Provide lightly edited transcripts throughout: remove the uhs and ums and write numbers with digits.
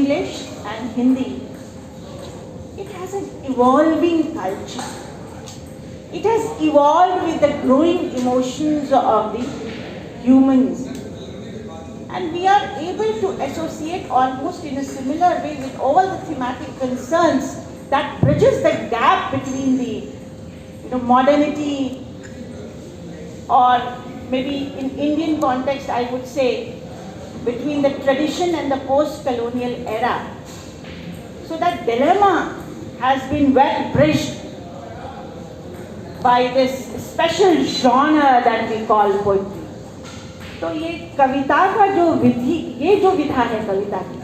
English and Hindi, it has an evolving culture. It has evolved with the growing emotions of the humans. And we are able to associate almost in a similar way with all the thematic concerns that bridges the gap between the modernity, or maybe in Indian context I would say between the tradition and the post-colonial era. So that dilemma has been well bridged by this special genre that we call poetry. तो ये कविता का जो विधि, ये जो विधा है कविता की,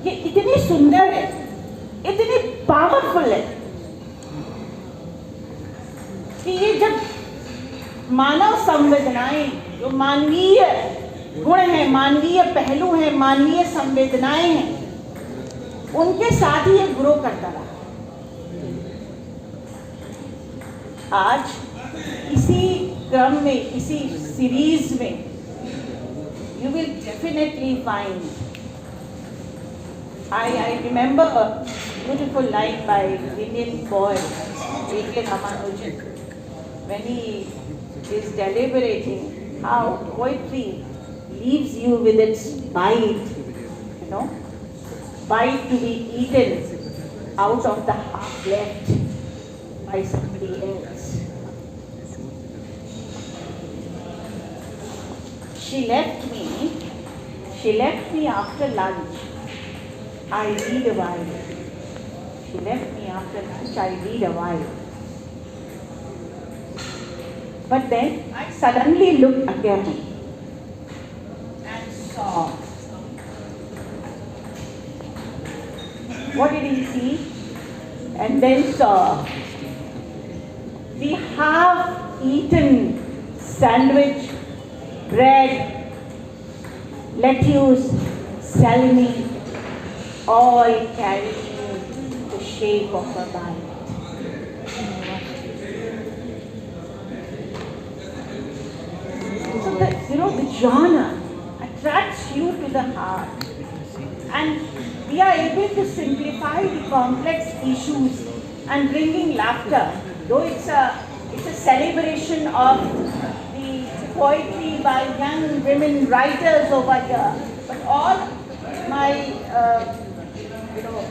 ये इतनी सुंदर है, इतनी पावरफुल है कि ये जब मानव संवेदनाएं, जो मानवीय गुण हैं, मानवीय पहलू हैं, मानवीय संवेदनाएं हैं, उनके साथ ही ये ग्रो करता रहा। आज इसी क्रम में, इसी सीरीज में you will definitely find, I remember a beautiful line by Indian poet A.K. Ramanujan when he is deliberating how poetry leaves you with its bite, bite to be eaten out of the half left by somebody else. She left me after lunch. I read a while. She left me after lunch. I read a while. But then I suddenly looked again and saw. What did he see? And then saw the half-eaten sandwich, bread, lettuce, salami, all carrying the shape of a bite. So the genre attracts you to the heart, and we are able to simplify the complex issues and bringing laughter. Though it's a celebration of the poetry by young women writers over here, but all my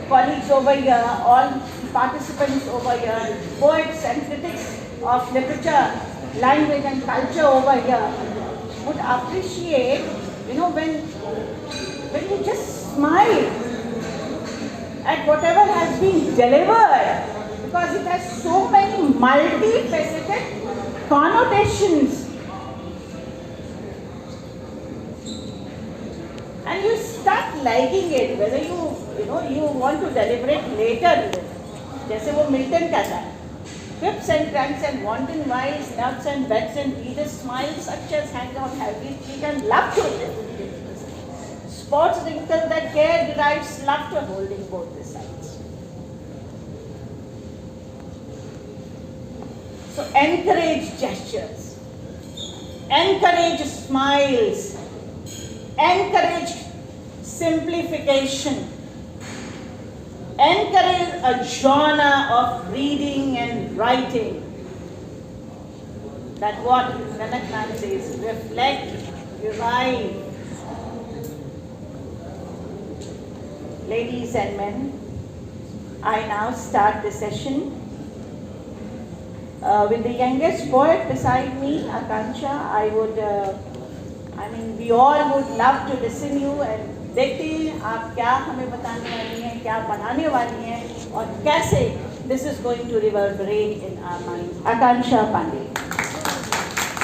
colleagues over here, all participants over here, poets and critics of literature, language and culture over here would appreciate, when you just smile at whatever has been delivered, because it has so many multifaceted connotations. And you start liking it, whether you want to deliberate later. जैसे वो Milton कहता है, quips and cranks and wanton wiles, nuts and beds and readers smile such as hang on heavy cheek and love to live. Sports wrinkle that care derives laughter holding both the sides. So encourage gestures, encourage smiles, encourage simplification, encourage a genre of reading and writing. That what Ranaknan says, reflect, revive. Ladies and men, I now start the session with the youngest poet beside me, Akanksha. We all would love to listen you and देखते हैं आप क्या हमें बताने वाली हैं, क्या पढ़ाने वाली हैं और कैसे this is going to reverberate in our minds. Akanksha Pandey.